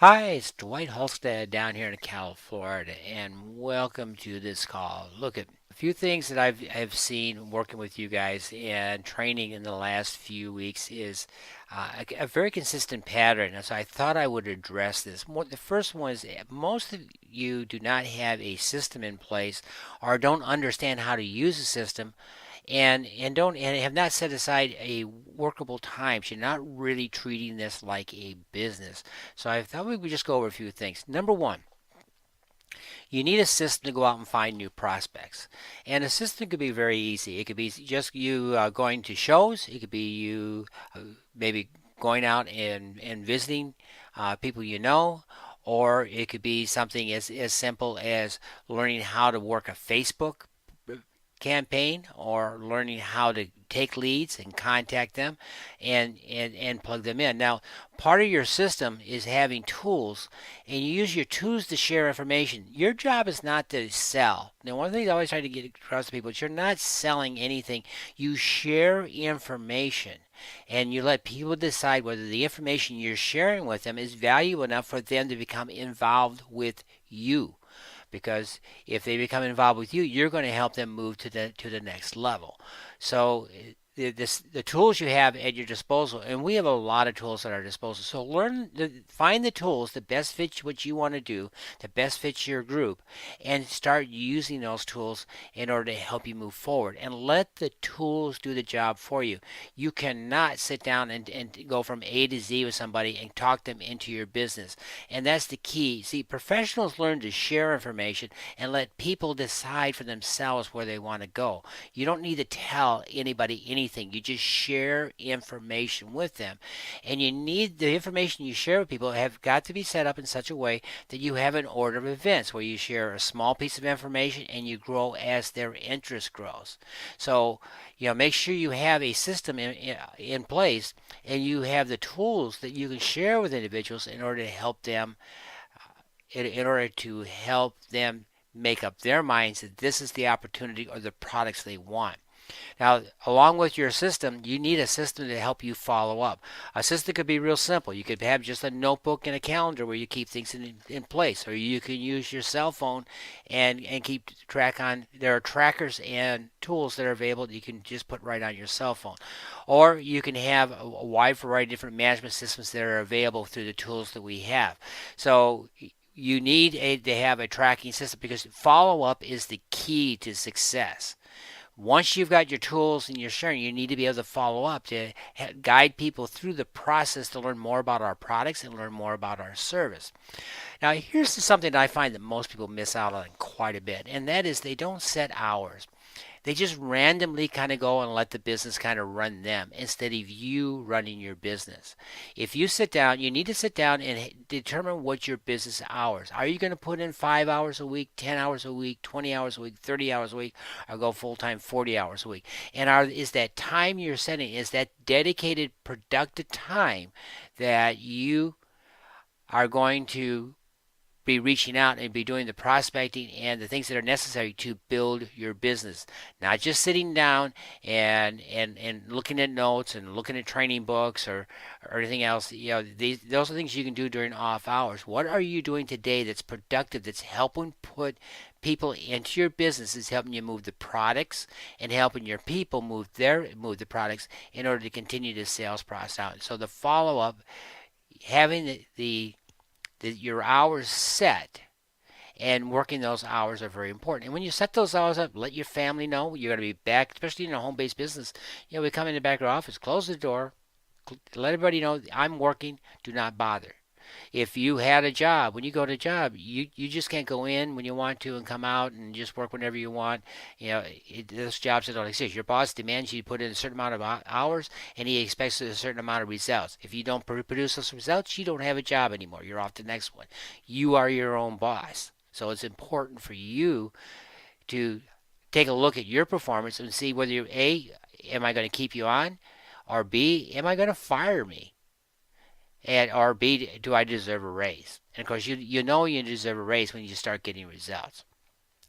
Hi, it's Dwight Halstead down here in Cal, Florida, and welcome to this call. Look at a few things that I've seen working with you guys and training in the last few weeks is a very consistent pattern. And so I thought I would address this. The first one is most of you do not have a system in place or don't understand how to use a system and have not set aside a workable time. So you're not really treating this like a business. So I thought we would just go over a few things. Number one, you need a system to go out and find new prospects. And a system could be very easy. It could be just you going to shows. It could be you maybe going out and visiting people you know. Or it could be something as simple as learning how to work a Facebook campaign or learning how to take leads and contact them and plug them in. Now, part of your system is having tools, and you use your tools to share information. Your job is not to sell. Now, one of the things I always try to get across to people is you're not selling anything. You share information and you let people decide whether the information you're sharing with them is valuable enough for them to become involved with you, because if they become involved with you, you're going to help them move to the next level. So the tools you have at your disposal, and we have a lot of tools at our disposal. So find the tools that best fit what you want to do, that best fits your group, and start using those tools in order to help you move forward. And let the tools do the job for you. You cannot sit down and go from A to Z with somebody and talk them into your business. And that's the key. See, professionals learn to share information and let people decide for themselves where they want to go. You don't need to tell anybody anything. You just share information with them. And you need the information you share with people have got to be set up in such a way that you have an order of events where you share a small piece of information and you grow as their interest grows. So, make sure you have a system in place and you have the tools that you can share with individuals in order to help them in order to help them make up their minds that this is the opportunity or the products they want. Now, along with your system, you need a system to help you follow up. A system could be real simple. You could have just a notebook and a calendar where you keep things in place, or you can use your cell phone and keep track on. There are trackers and tools that are available that you can just put right on your cell phone. Or you can have a wide variety of different management systems that are available through the tools that we have. So you need to have a tracking system because follow up is the key to success. Once you've got your tools and you're sharing, you need to be able to follow up to guide people through the process to learn more about our products and learn more about our service. Now, here's something that I find that most people miss out on quite a bit, and that is they don't set hours. They just randomly kind of go and let the business kind of run them instead of you running your business. If you sit down, you need to sit down and determine what your business hours. Are you going to put in 5 hours a week, 10 hours a week, 20 hours a week, 30 hours a week, or go full time 40 hours a week? And is that time you're setting, is that dedicated, productive time that you are going to be reaching out and be doing the prospecting and the things that are necessary to build your business, not just sitting down and looking at notes and looking at training books or anything else. Those are things you can do during off hours. What are you doing today that's productive, that's helping put people into your business, is helping you move the products and helping your people move the products in order to continue the sales process out. So the follow up, having your hours set and working those hours are very important. And when you set those hours up, let your family know you're going to be back, especially in a home based business. We come in the back of the office, close the door, let everybody know I'm working, do not bother. If you had a job, when you go to a job, you just can't go in when you want to and come out and just work whenever you want. Those jobs that don't exist. Your boss demands you to put in a certain amount of hours, and he expects a certain amount of results. If you don't produce those results, you don't have a job anymore. You're off to the next one. You are your own boss. So it's important for you to take a look at your performance and see whether A, am I going to keep you on? Or B, am I going to fire me? Or B, do I deserve a raise? And of course, you know you deserve a raise when you start getting results.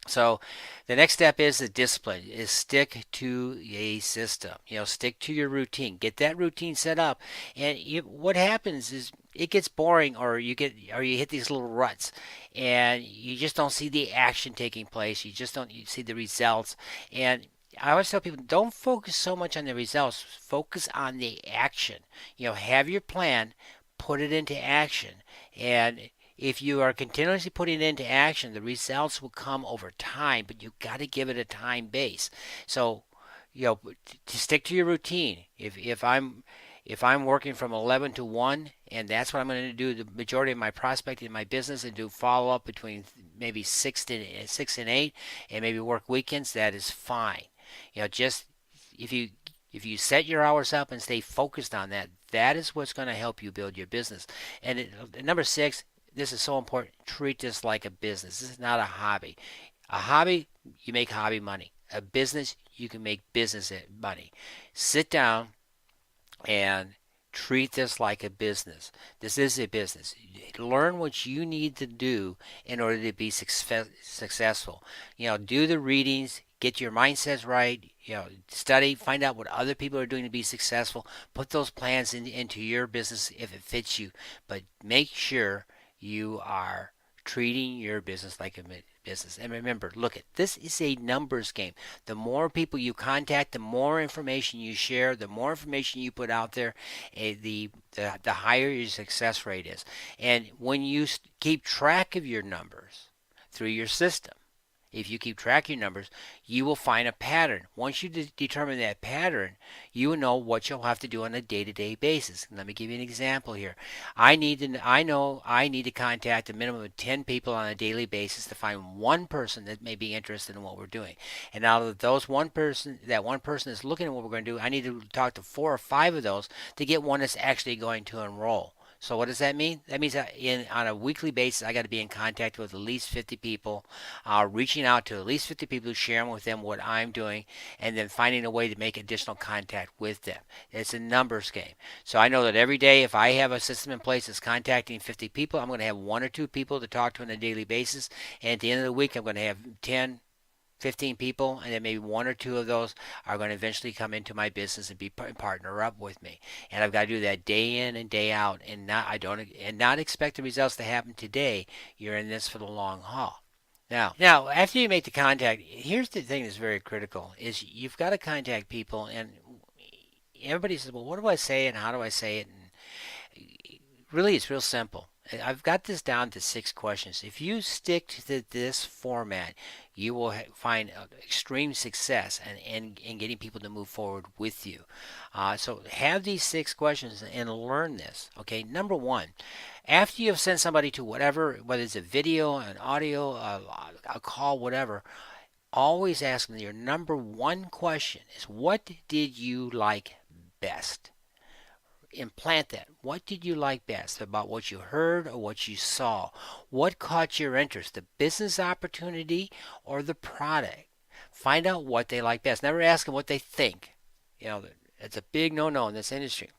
So the next step is the discipline is stick to a system. Stick to your routine. Get that routine set up. And what happens is it gets boring, or you hit these little ruts, and you just don't see the action taking place. You just don't you see the results. And I always tell people, don't focus so much on the results. Focus on the action. Have your plan, put it into action, and if you are continuously putting it into action, the results will come over time, but you've got to give it a time base. So, to stick to your routine. If I'm working from 11 to 1, and that's what I'm going to do the majority of my prospecting in my business, and do follow up between maybe 6 and 8, and maybe work weekends, that is fine. Just if you if you set your hours up and stay focused on that, that is what's going to help you build your business. And number 6, this is so important. Treat this like a business. This is not a hobby. A hobby, you make hobby money. A business, you can make business money. Sit down and treat this like a business. This is a business. Learn what you need to do in order to be successful. Do the readings, get your mindsets right, study, find out what other people are doing to be successful. Put those plans into your business if it fits you, but make sure you are treating your business like a business. And remember, look, this is a numbers game. The more people you contact, the more information you share, the more information you put out there, the higher your success rate is. And when you keep track of your numbers through your system, if you keep track of your numbers, you will find a pattern. Once you determine that pattern, you will know what you'll have to do on a day-to-day basis. And let me give you an example here. I know I need to contact a minimum of 10 people on a daily basis to find one person that may be interested in what we're doing. And out of those that one person is looking at what we're going to do, I need to talk to 4 or 5 of those to get one that's actually going to enroll. So what does that mean? That means that on a weekly basis, I got to be in contact with at least 50 people, reaching out to at least 50 people, sharing with them what I'm doing, and then finding a way to make additional contact with them. It's a numbers game. So I know that every day, if I have a system in place that's contacting 50 people, I'm going to have 1 or 2 people to talk to on a daily basis. And at the end of the week, I'm going to have 10, 15 people, and then maybe 1 or 2 of those are going to eventually come into my business and be partner up with me. And I've got to do that day in and day out, and not expect the results to happen today. You're in this for the long haul. Now, after you make the contact, here's the thing that's very critical: is you've got to contact people, and everybody says, "Well, what do I say and how do I say it?" And really, it's real simple. I've got this down to 6 questions. If you stick to this format, you will find extreme success in getting people to move forward with you. So have these 6 questions and learn this. Okay, number 1, after you have sent somebody to whatever, whether it's a video, an audio, a call, whatever, always ask them your number 1 question is, what did you like best? Implant that. What did you like best about what you heard or what you saw? What caught your interest, the business opportunity or the product? Find out what they like best. Never ask them what they think. It's a big no-no in this industry.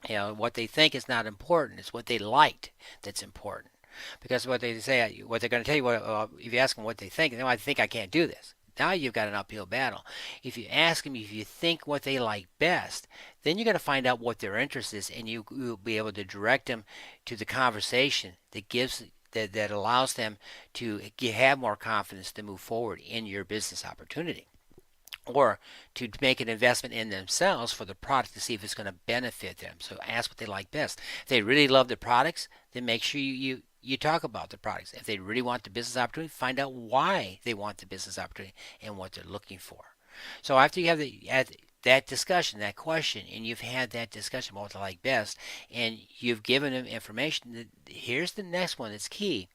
What they think is not important. It's what they liked that's important. Because what they're going to tell you, if you ask them what they think, I think I can't do this. Now you've got an uphill battle. If you ask them if you think what they like best, then you're going to find out what their interest is, and you'll be able to direct them to the conversation that allows them to have more confidence to move forward in your business opportunity, or to make an investment in themselves for the product to see if it's going to benefit them. So ask what they like best. If they really love the products, then make sure you talk about the products. If they really want the business opportunity, find out why they want the business opportunity and what they're looking for. So after you have that discussion, that question, and you've had that discussion about what they like best, and you've given them information, here's the next one that's key.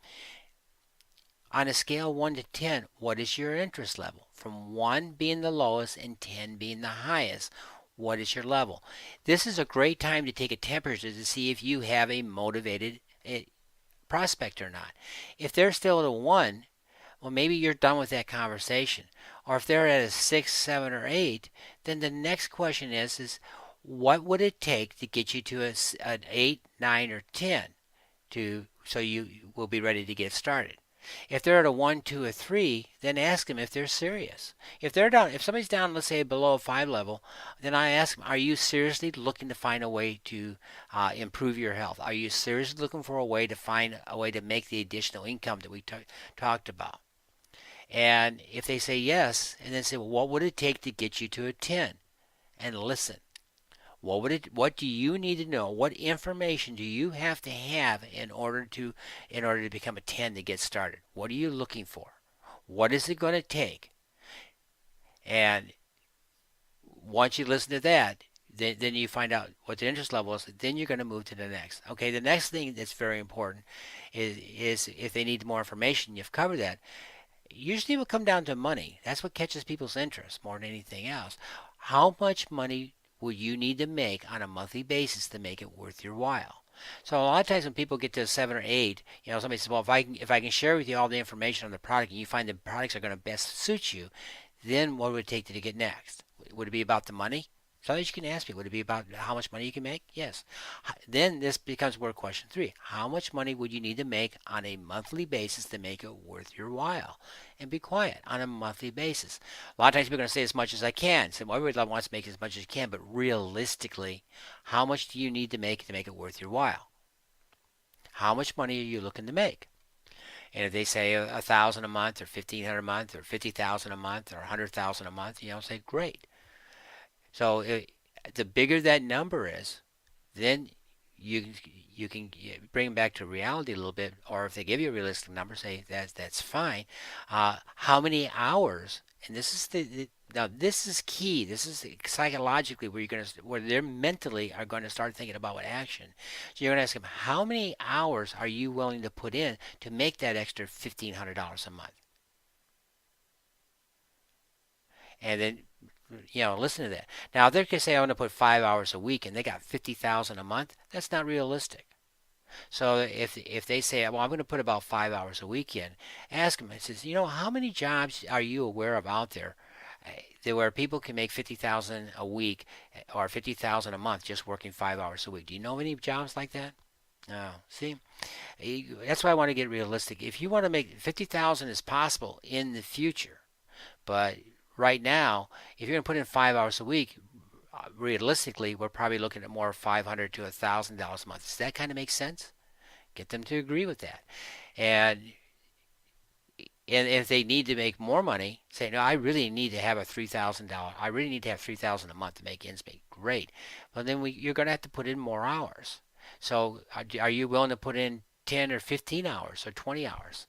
On a scale of 1 to 10, what is your interest level? From 1 being the lowest and 10 being the highest, what is your level? This is a great time to take a temperature to see if you have a motivated prospect or not. If they're still at a 1, well, maybe you're done with that conversation. Or if they're at a 6, 7, or 8, then the next question is what would it take to get you to an 8, 9, or 10 so you will be ready to get started? If they're at a 1, 2, or 3, then ask them if they're serious. If they're down, if somebody's down, let's say below a 5 level, then I ask them, are you seriously looking to find a way to improve your health? Are you seriously looking for a way to find a way to make the additional income that we talked about? And if they say yes, and then say, well, what would it take to get you to a 10? And listen. What do you need to know? What information do you have to have in order to become a 10 to get started? What are you looking for? What is it going to take? And once you listen to that, then you find out what the interest level is. Then you're going to move to the next. Okay, the next thing that's very important is if they need more information, you've covered that. Usually it will come down to money. That's what catches people's interest more than anything else. How much money will you need to make on a monthly basis to make it worth your while? So a lot of times when people get to a 7 or 8, somebody says, well, if I can share with you all the information on the product and you find the products are going to best suit you, then what would it take to get next? Would it be about the money? Sometimes you can ask me, would it be about how much money you can make? Yes. Then this becomes word question 3. How much money would you need to make on a monthly basis to make it worth your while? And be quiet on a monthly basis. A lot of times people are going to say as much as I can. So everybody wants to make as much as you can, but realistically, how much do you need to make it worth your while? How much money are you looking to make? And if they say 1,000 a month or 1,500 a month or 50,000 a month or 100,000 a month, say great. So the bigger that number is, then you can bring them back to reality a little bit, or if they give you a realistic number, say that's fine. How many hours? And this is now this is key. This is psychologically where they're mentally are going to start thinking about action. So you're going to ask them, how many hours are you willing to put in to make that extra $1,500 a month? And then listen to that. Now they could say I want to put 5 hours a week, and they got 50,000 a month. That's not realistic. So if they say, well, I'm going to put about 5 hours a week in, ask them. It says, how many jobs are you aware of out there where people can make 50,000 a week or 50,000 a month just working 5 hours a week? Do you know any jobs like that? No. See, that's why I want to get realistic. If you want to make 50,000 is possible in the future, but right now, if you're going to put in 5 hours a week, realistically, we're probably looking at more $500 to $1,000 a month. Does that kind of make sense? Get them to agree with that. And if they need to make more money, say, no, I really need to have $3,000. I really need to have $3,000 a month to make ends meet. Great. Well, then you're going to have to put in more hours. So are you willing to put in 10 or 15 hours or 20 hours?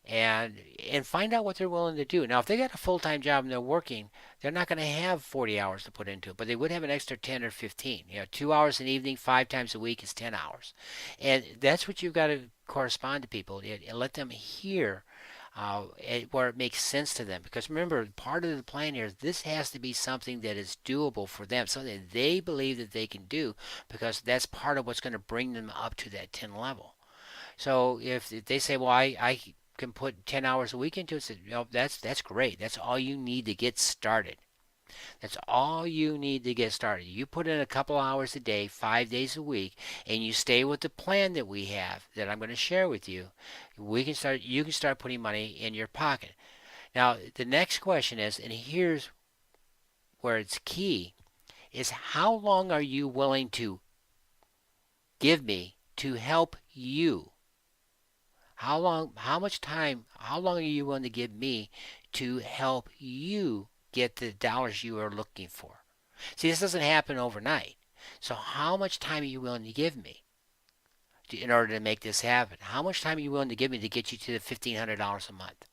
And find out what they're willing to do. Now, if they got a full-time job and they're working, they're not going to have 40 hours to put into it, but they would have an extra 10 or 15. 2 hours in the evening, 5 times a week is 10 hours. And that's what you've got to correspond to people and let them hear where it makes sense to them. Because remember, part of the plan here is this has to be something that is doable for them, something that they believe that they can do, because that's part of what's going to bring them up to that 10 level. So if they say, well, I can put 10 hours a week into it, so, that's great. That's all you need to get started. That's all you need to get started. You put in a couple hours a day, 5 days a week, and you stay with the plan that we have that I'm going to share with you. You can start putting money in your pocket. Now, the next question is, and here's where it's key, is how long are you willing to give me to help you? How long are you willing to give me to help you get the dollars you are looking for? See, this doesn't happen overnight. So how much time are you willing to give me in order to make this happen? How much time are you willing to give me to get you to the $1,500 a month?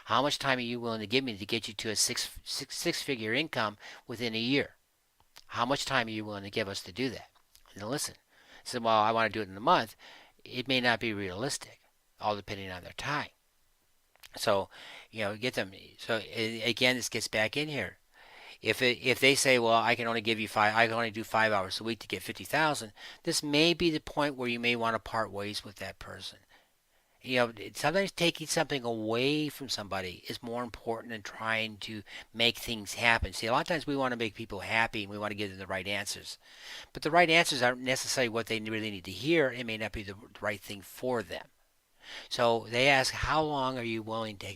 How much time are you willing to give me to get you to a six-figure income within a year? How much time are you willing to give us to do that? And listen, say, well, I want to do it in a month. It may not be realistic, all depending on their time. So, get them. So again, this gets back in here. If they say, well, I can only do 5 hours a week to get 50,000, this may be the point where you may want to part ways with that person. Sometimes taking something away from somebody is more important than trying to make things happen. See, a lot of times we want to make people happy and we want to give them the right answers. But the right answers aren't necessarily what they really need to hear. It may not be the right thing for them. So they ask, how long are you willing to,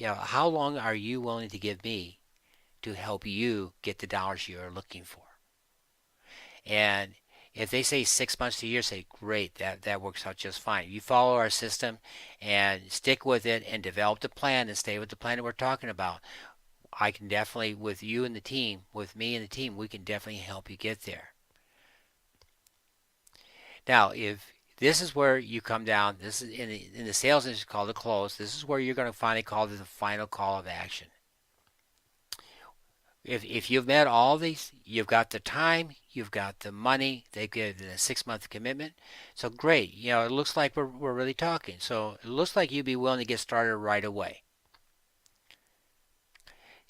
how long are you willing to give me to help you get the dollars you are looking for? And if they say 6 months to a year, say, great, that works out just fine. You follow our system and stick with it and develop the plan and stay with the plan that we're talking about. I can definitely, with you and the team, with me and the team, we can definitely help you get there. Now, if this is where you come down, this is in the sales industry called a close. This is where you're going to finally call this the final call of action. If you've met all these, you've got the time, you've got the money, they've given a 6 month commitment. So great. It looks like we're really talking. So it looks like you'd be willing to get started right away.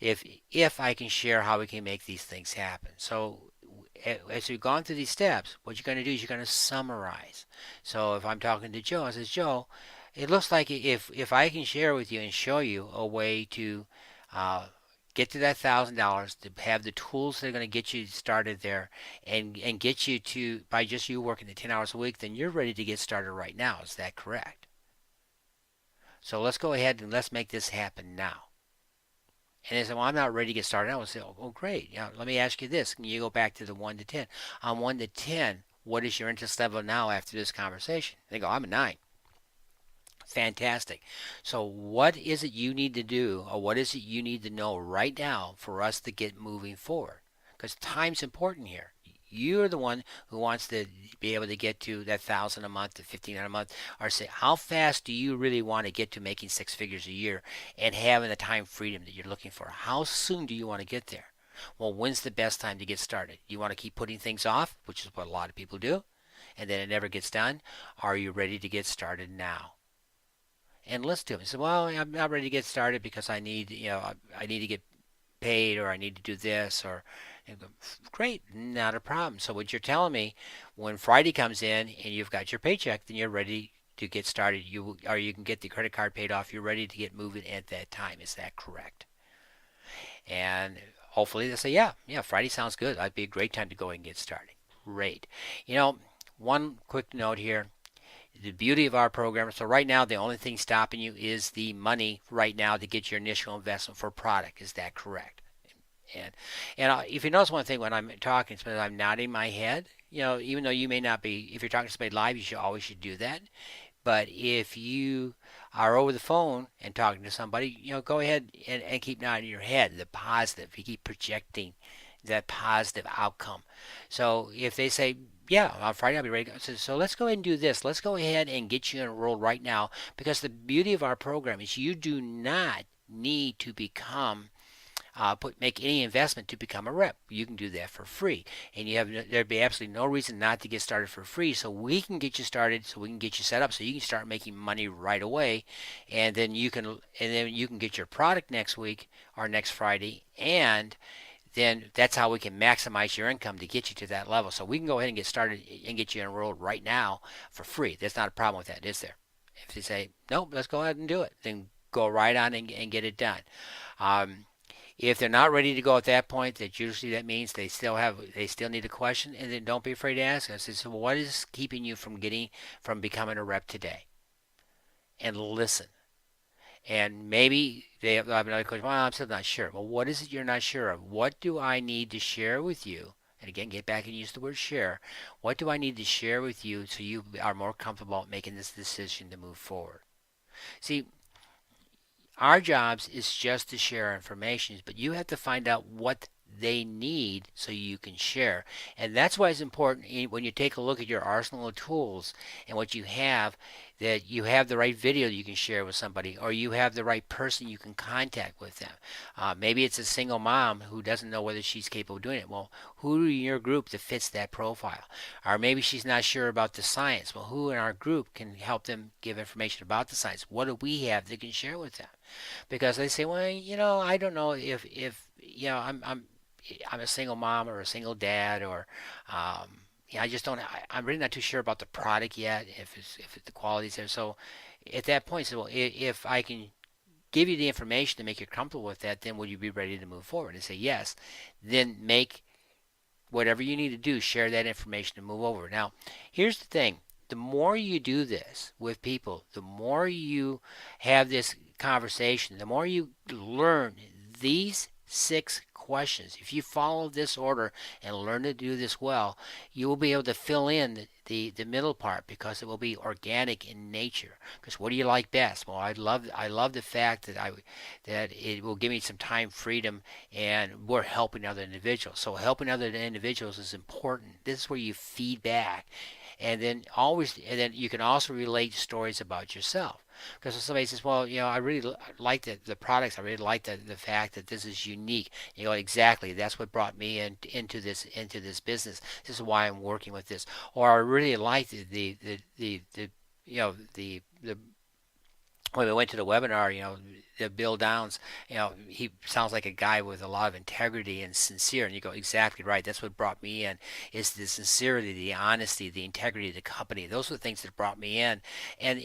If I can share how we can make these things happen. So as we've gone through these steps, what you're going to do is you're going to summarize. So if I'm talking to Joe, I says, Joe, it looks like if I can share with you and show you a way to get to that $1,000, to have the tools that are going to get you started there, and get you to, by just you working the 10 hours a week, then you're ready to get started right now. Is that correct? So let's go ahead and let's make this happen now. And they said, well, I'm not ready to get started. I would say, oh, great. Let me ask you this. Can you go back to the 1 to 10? On 1 to 10, what is your interest level now after this conversation? They go, I'm a 9. Fantastic. So what is it you need to do, or what is it you need to know right now for us to get moving forward? Because time's important here. You're the one who wants to be able to get to that 1,000 a month, to 1,500 a month, or say, how fast do you really want to get to making 6 figures a year and having the time freedom that you're looking for? How soon do you want to get there? Well, when's the best time to get started? You want to keep putting things off, which is what a lot of people do, and then it never gets done? Are you ready to get started now? And listen to him. He said, well, I'm not ready to get started because I need, I need to get paid, or I need to do this, or great, not a problem. So what you're telling me, when Friday comes in and you've got your paycheck, then you're ready to get started. You can get the credit card paid off. You're ready to get moving at that time. Is that correct? And hopefully they'll say, yeah, Friday sounds good. That'd be a great time to go and get started. Great. One quick note here. The beauty of our program, so right now the only thing stopping you is the money right now to get your initial investment for product. Is that correct? And if you notice one thing when I'm talking, I'm nodding my head. Even though you may not be, if you're talking to somebody live, you should do that. But if you are over the phone and talking to somebody, go ahead and keep nodding your head. The positive, you keep projecting that positive outcome. So if they say, yeah, on Friday I'll be ready. So let's go ahead and do this. Let's go ahead and get you enrolled right now, because the beauty of our program is you do not need to become make any investment to become a rep. You can do that for free, and there'd be absolutely no reason not to get started for free. So we can get you started, so we can get you set up, so you can start making money right away, and then you can get your product next week or next Friday, and then that's how we can maximize your income to get you to that level. So we can go ahead and get started and get you enrolled right now for free. There's not a problem with that, is there? If you say, nope, let's go ahead and do it, then go right on and get it done. If they're not ready to go at that point, that means they still need a question, and then don't be afraid to ask us. So what is keeping you from becoming a rep today? And listen. And maybe they have another question. Well, I'm still not sure. Well, what is it you're not sure of? What do I need to share with you? And again, get back and use the word share. What do I need to share with you so you are more comfortable making this decision to move forward? See, our jobs is just to share information, but you have to find out what they need so you can share. And that's why it's important when you take a look at your arsenal of tools and what you have, that you have the right video you can share with somebody, or you have the right person you can contact with them. Maybe it's a single mom who doesn't know whether she's capable of doing it. Well, who in your group that fits that profile? Or maybe she's not sure about the science. Well, who in our group can help them give information about the science? What do we have that can share with them? Because they say, well, I don't know if I'm a single mom or a single dad, or I just don't. I'm really not too sure about the product yet. If the quality's there, so at that point, so well, if I can give you the information to make you comfortable with that, then would you be ready to move forward? And say yes. Then make whatever you need to do. Share that information and move over. Now, here's the thing. the more you do this with people, the more you have this conversation, the more you learn these 6 questions. If you follow this order and learn to do this well, you will be able to fill in the middle part because it will be organic in nature. Because what do you like best? Well, I love the fact that it will give me some time freedom, and we're helping other individuals. So helping other individuals is important. This is where you feed back, and then you can also relate stories about yourself. Because if somebody says, well, I really like the products. I really like the fact that this is unique. You go, exactly. That's what brought me into this business. This is why I'm working with this. Or I really like the when we went to the webinar, the Bill Downs, he sounds like a guy with a lot of integrity and sincere. And you go, exactly right. That's what brought me in, is the sincerity, the honesty, the integrity of the company. Those are the things that brought me in. And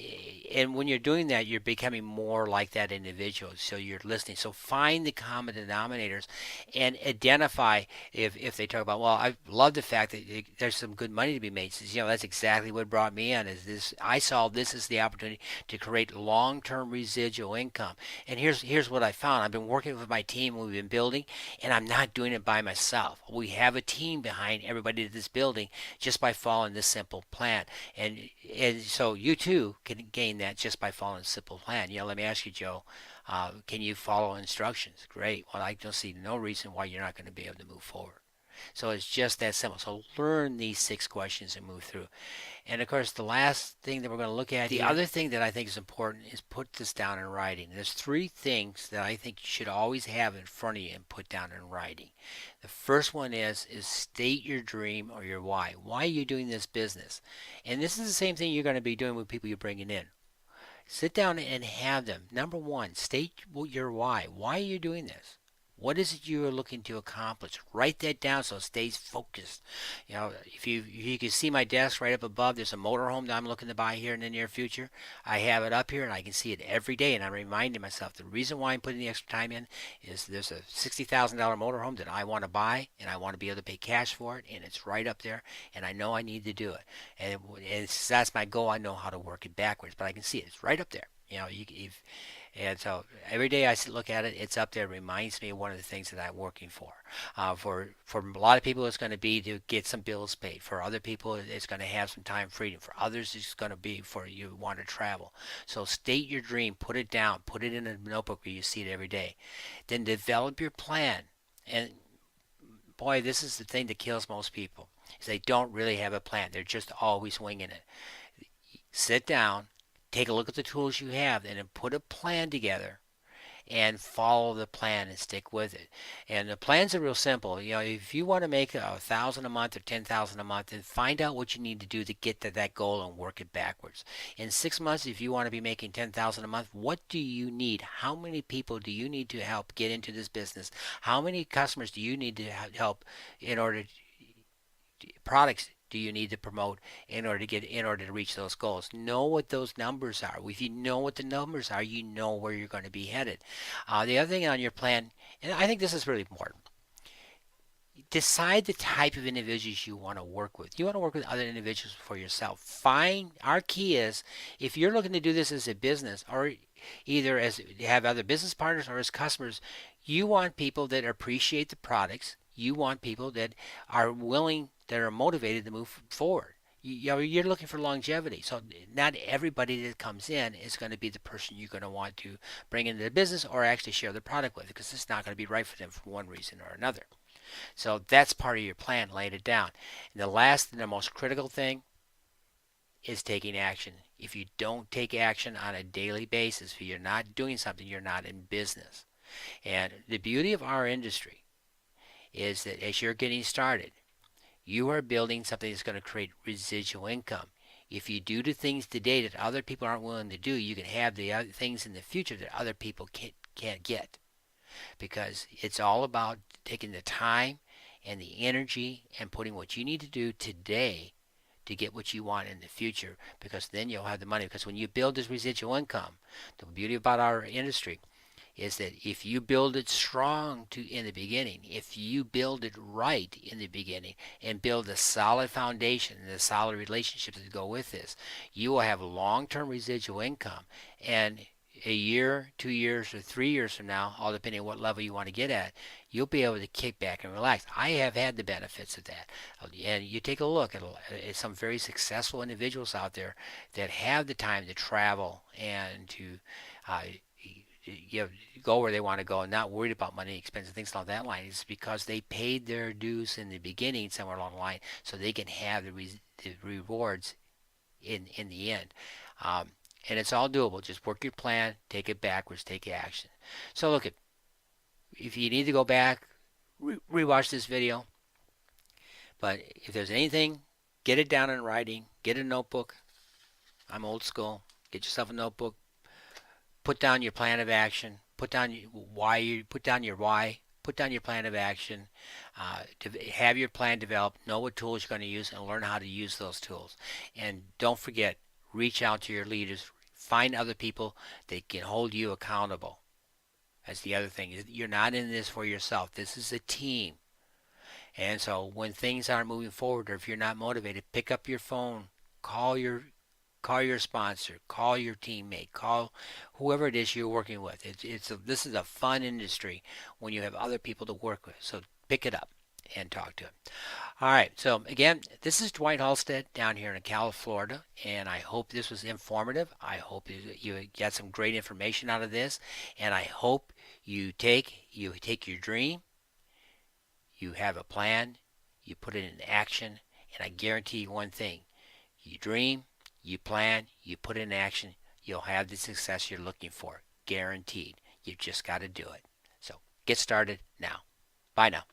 and when you're doing that, you're becoming more like that individual. So you're listening. So find the common denominators and identify if they talk about, well, I love the fact that there's some good money to be made. Says, that's exactly what brought me in. Is this? I saw this as the opportunity to create long-term residual income. And here's what I found. I've been working with my team. We've been building, and I'm not doing it by myself. We have a team behind everybody that's building just by following this simple plan. And so you too can gain that just by following a simple plan. Let me ask you, Joe. Can you follow instructions? Great. Well, I don't see no reason why you're not going to be able to move forward. So it's just that simple. So learn these 6 questions and move through. And of course, the last thing that we're going to look at, the other thing that I think is important, is put this down in writing. There's 3 things that I think you should always have in front of you and put down in writing. The first one is state your dream or your why. Why are you doing this business? And this is the same thing you're going to be doing with people you're bringing in. Sit down and have them. Number one, state your why. Why are you doing this? What is it you are looking to accomplish? Write that down so it stays focused. If you can see my desk right up above, there's a motorhome that I'm looking to buy here in the near future. I have it up here and I can see it every day, and I'm reminding myself the reason why I'm putting the extra time in is there's a $60,000 motorhome that I want to buy, and I want to be able to pay cash for it, and it's right up there, and I know I need to do it. And that's my goal. I know how to work it backwards, but I can see it. It's right up there. And so every day I look at it, it's up there. It reminds me of one of the things that I'm working for. For a lot of people, it's going to be to get some bills paid. For other people, it's going to have some time freedom. For others, it's going to be for you want to travel. So state your dream, put it down, put it in a notebook where you see it every day. Then develop your plan. And boy, this is the thing that kills most people, is they don't really have a plan. They're just always winging it. Sit down, take a look at the tools you have, and then put a plan together and follow the plan and stick with it. And the plans are real simple. If you want to make 1,000 a month or 10,000 a month, then find out what you need to do to get to that goal and work it backwards. In 6 months, if you want to be making 10,000 a month, what do you need? How many people do you need to help get into this business? How many customers do you need to help in order products do you need to promote in order to reach those goals? Know what those numbers are. If you know what the numbers are, you know where you're going to be headed. The other thing on your plan, and I think this is really important, decide the type of individuals you want to work with. You want to work with other individuals for yourself. Our key is, if you're looking to do this as a business, or either as have other business partners or as customers, you want people that appreciate the products. You want people that are willing, that are motivated to move forward. You're looking for longevity. So not everybody that comes in is going to be the person you're going to want to bring into the business or actually share the product with, because it's not going to be right for them for one reason or another. So that's part of your plan. Lay it down. And the last and the most critical thing is taking action. If you don't take action on a daily basis, if you're not doing something, you're not in business. And the beauty of our industry is that as you're getting started, you are building something that's going to create residual income. If you do the things today that other people aren't willing to do, you can have the other things in the future that other people can't get. Because it's all about taking the time and the energy and putting what you need to do today to get what you want in the future, because then you'll have the money. Because when you build this residual income, the beauty about our industry is that if you build it strong in the beginning, if you build it right in the beginning and build a solid foundation and the solid relationships that go with this, you will have long-term residual income. And a year, 2 years, or 3 years from now, all depending on what level you want to get at, you'll be able to kick back and relax. I have had the benefits of that. And you take a look at some very successful individuals out there that have the time to travel and to uh, you know, go where they want to go and not worried about money, expense, and things along that line. It's because they paid their dues in the beginning somewhere along the line so they can have the rewards in the end. Um, and it's all doable. Just work your plan, take it backwards, take action. So look, if you need to go back, rewatch this video. But if there's anything, get it down in writing. Get a notebook. I'm old school. Get yourself a notebook. Put down your plan of action. Put down your why. Put down your plan of action. To have your plan developed. Know what tools you're going to use and learn how to use those tools. And don't forget, reach out to your leaders. Find other people that can hold you accountable. That's the other thing. You're not in this for yourself. This is a team. And so when things aren't moving forward or if you're not motivated, pick up your phone, call your sponsor, call your teammate, call whoever it is you're working with. This is a fun industry when you have other people to work with. So pick it up and talk to them. All right. So again, this is Dwight Halstead down here in Ocala, Florida, and I hope this was informative. I hope you got some great information out of this, and I hope you take your dream, you have a plan, you put it in action, and I guarantee you one thing: you dream, you plan, you put it in action, you'll have the success you're looking for. Guaranteed. You've just got to do it. So get started now. Bye now.